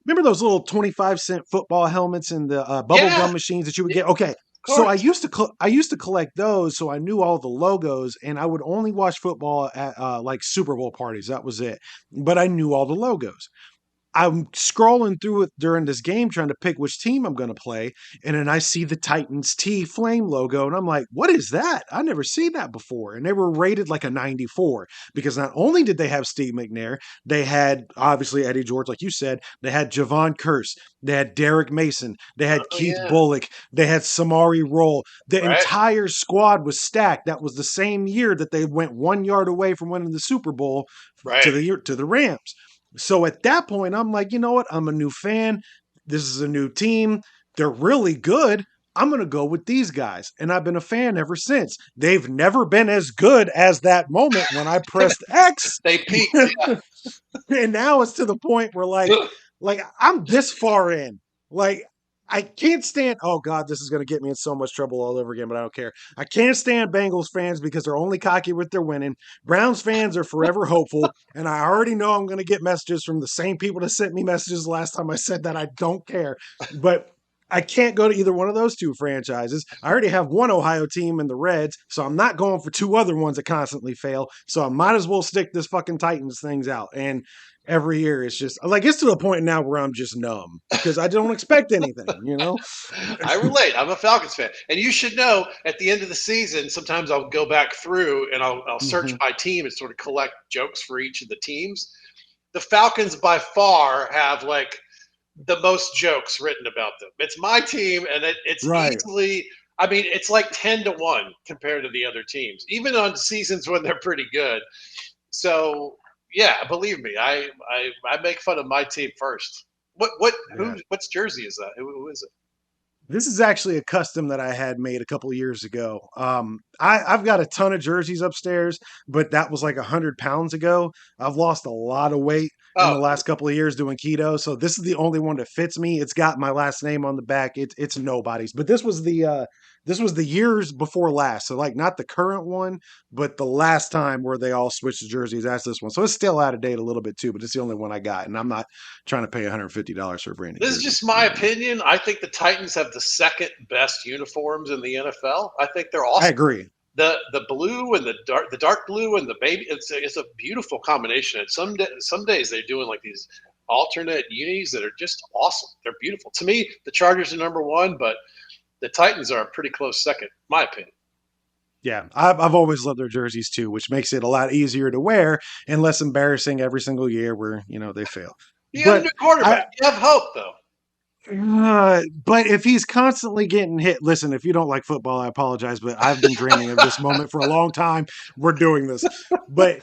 remember those little 25-cent football helmets and the bubble Yeah, gum machines that you would yeah, get. Okay. of So course. I used to collect those, so I knew all the logos, and I would only watch football at like Super Bowl parties. That was it, but I knew all the logos. I'm scrolling through it during this game trying to pick which team I'm going to play. And then I see the Titans T Flame logo. And I'm like, what is that? I never seen that before. And they were rated like a 94 because not only did they have Steve McNair, they had obviously Eddie George, like you said, they had Javon Curse, they had Derek Mason, they had Oh Keith yeah, Bullock, they had Samari Roll. The right, entire squad was stacked. That was the same year that they went 1 yard away from winning the Super Bowl right. to the Rams. So at that point, I'm like, you know what? I'm a new fan. This is a new team. They're really good. I'm going to go with these guys. And I've been a fan ever since. They've never been as good as that moment when I pressed X. They peaked. And now it's to the point where Yeah. like I'm this far in. Like I can't stand oh god, this is going to get me in so much trouble all over again, but I don't care. I can't stand Bengals fans because they're only cocky with their winning. Browns fans are forever hopeful, and I already know I'm going to get messages from the same people that sent me messages last time I said that. I don't care. But I can't go to either one of those two franchises. I already have one Ohio team in the Reds, so I'm not going for two other ones that constantly fail. So I might as well stick this fucking Titans things out. And every year it's just like it's to the point now where I'm just numb because I don't expect anything, you know? I relate. I'm a Falcons fan, and you should know. At the end of the season, sometimes I'll go back through and I'll search Mhm. my team and sort of collect jokes for each of the teams. The Falcons by far have like the most jokes written about them. It's my team, and it's Right. easily. I mean, it's like 10-1 compared to the other teams, even on seasons when they're pretty good. So yeah, believe me, I make fun of my team first. Yeah. What's jersey is that? Who is it? This is actually a custom that I had made a couple of years ago. I've got a ton of jerseys upstairs, but that was like 100 pounds ago. I've lost a lot of weight in Oh, the last couple of years doing keto, so this is the only one that fits me. It's got my last name on the back. It's nobody's, but this was the years before last. So like not the current one, but the last time where they all switched the jerseys. That's this one. So it's still out of date a little bit too, but it's the only one I got, and I'm not trying to pay $150 for a brand new this is jersey. just my You know what I mean? opinion. I think the Titans have the second best uniforms in the NFL. I think they're I awesome. agree. The blue and the dark blue and the baby. It's a beautiful combination. And some days they're doing like these alternate unis that are just awesome. They're beautiful. To me, the Chargers are number one, but the Titans are a pretty close second, my opinion. Yeah, I've always loved their jerseys too, which makes it a lot easier to wear and less embarrassing every single year where they fail. You got a new But quarterback. I, You have hope, though. but if he's constantly getting hit, listen. If you don't like football, I apologize, but I've been dreaming of this moment for a long time. We're doing this, but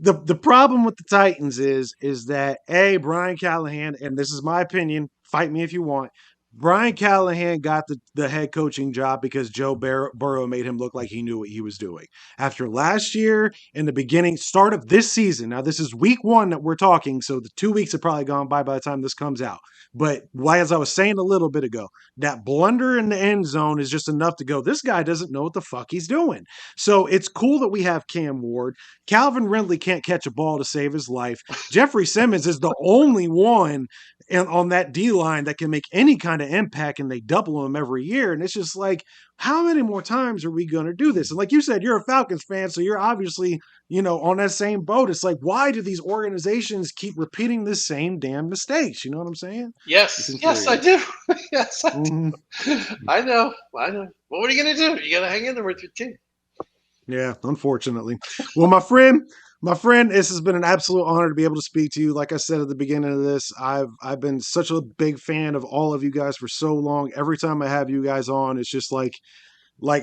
the problem with the Titans is that Brian Callahan, and this is my opinion. Fight me if you want. Brian Callahan got the head coaching job because Burrow made him look like he knew what he was doing. After last year, in the start of this season, now this is week one that we're talking, so the 2 weeks have probably gone by the time this comes out. But as I was saying a little bit ago, that blunder in the end zone is just enough to go, this guy doesn't know what the fuck he's doing. So it's cool that we have Cam Ward. Calvin Ridley can't catch a ball to save his life. Jeffrey Simmons is the only one on that D line that can make any kind of impact, and they double him every year. And it's just like, how many more times are we going to do this? And like you said, you're a Falcons fan, so you're obviously, on that same boat. It's like, why do these organizations keep repeating the same damn mistakes? You know what I'm saying? It's Yes, I infuriating. do. Yes, I Mhm. do. I know. I know. Well, what are you going to do? You got to hang in there with your team. Yeah, unfortunately. Well, my friend, this has been an absolute honor to be able to speak to you. Like I said at the beginning of this, I've been such a big fan of all of you guys for so long. Every time I have you guys on, it's just like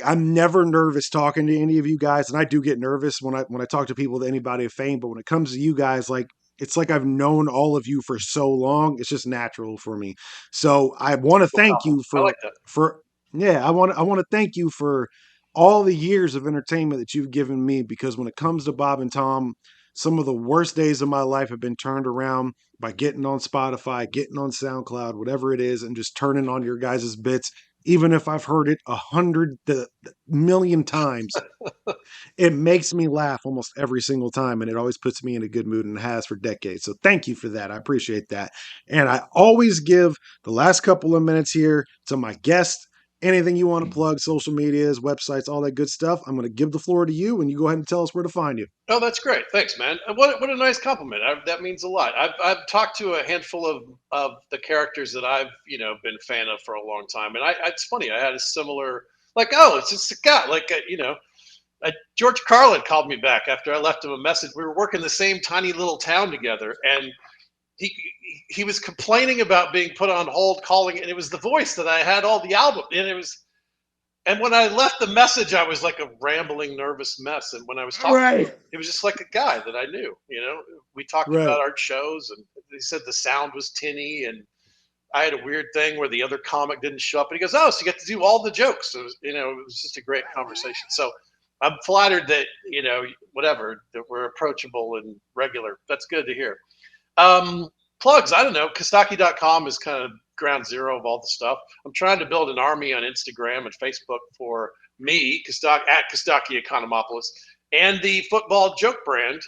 I'm never nervous talking to any of you guys, and I do get nervous when I talk to people with anybody of fame. But when it comes to you guys, like it's like I've known all of you for so long. It's just natural for me. So I want to Cool thank compliment. you I like that. for yeah. I want to thank you for all the years of entertainment that you've given me. Because when it comes to Bob and Tom, Some of the worst days of my life have been turned around by getting on Spotify, getting on SoundCloud, whatever it is, and just turning on your guys' bits. Even if I've heard it 100 million times, it makes me laugh almost every single time, and it always puts me in a good mood, and it has for decades. So thank you for that. I appreciate that. And I always give the last couple of minutes here to my guest. Anything you want to plug, social medias, websites, all that good stuff, I'm going to give the floor to you, and you go ahead and tell us where to find you. Oh, that's great. Thanks, man. And what a nice compliment. That means a lot. I've talked to a handful of the characters that I've been a fan of for a long time, and it's funny. I had a similar like, oh, it's just a guy like George Carlin called me back after I left him a message. We were working the same tiny little town together, and he he was complaining about being put on hold, calling, and it was the voice that I had all the album, and it was. And when I left the message, I was like a rambling, nervous mess. And when I was talking to him, Right. it was just like a guy that I knew. We talked Right. about our shows, and he said the sound was tinny, and I had a weird thing where the other comic didn't show up, and he goes, "Oh, so you get to do all the jokes." It was just a great conversation. So I'm flattered that whatever that we're approachable and regular. That's good to hear. Plugs, I don't know. Costaki.com is kind of ground zero of all the stuff. I'm trying to build an army on Instagram and Facebook for me, at Costaki Economopoulos, and the football joke brand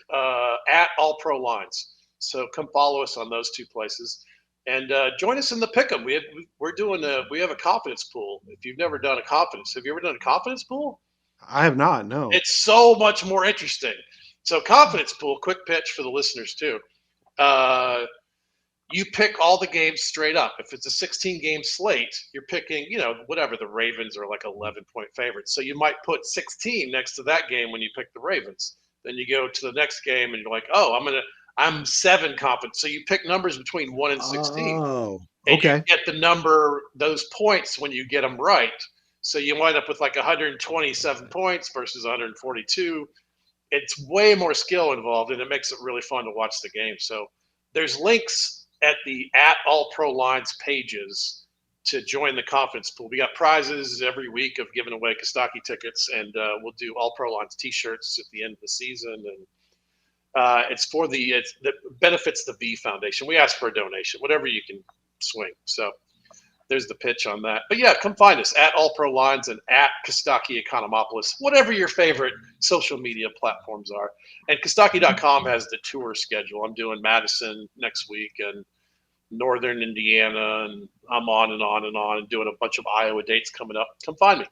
at All Pro Lines. So come follow us on those two places. And join us in the pick'em. We have a confidence pool. If you've never done a confidence, have you ever done a confidence pool? I have not, no. It's so much more interesting. So confidence pool, quick pitch for the listeners too. You pick all the games straight up. If it's a 16-game slate, you're picking, whatever, the Ravens are like 11-point favorites. So you might put 16 next to that game when you pick the Ravens. Then you go to the next game and you're like, oh, I'm 7 confident. So you pick numbers between 1 and 16. Oh, And you okay. get those points when you get them right. So you wind up with like 127 points versus 142. It's way more skill involved, and it makes it really fun to watch the game. So there's links at All Pro Lines pages to join the confidence pool. We got prizes every week of giving away Costaki tickets, and we'll do All Pro Lines T-shirts at the end of the season. And that benefits the B Foundation. We ask for a donation, whatever you can swing. So there's the pitch on that. But yeah, come find us at All Pro Lines and at Costaki Economopoulos, whatever your favorite social media platforms are. And Costaki.com has the tour schedule. I'm doing Madison next week and Northern Indiana, and I'm on and on and on, and doing a bunch of Iowa dates coming up. Come find me.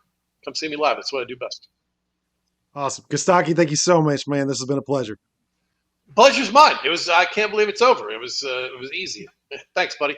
Come see me live. That's what I do best. Awesome. Costaki, thank you so much, man. This has been a pleasure. Pleasure's mine. I can't believe it's over. It was easy. Thanks, buddy.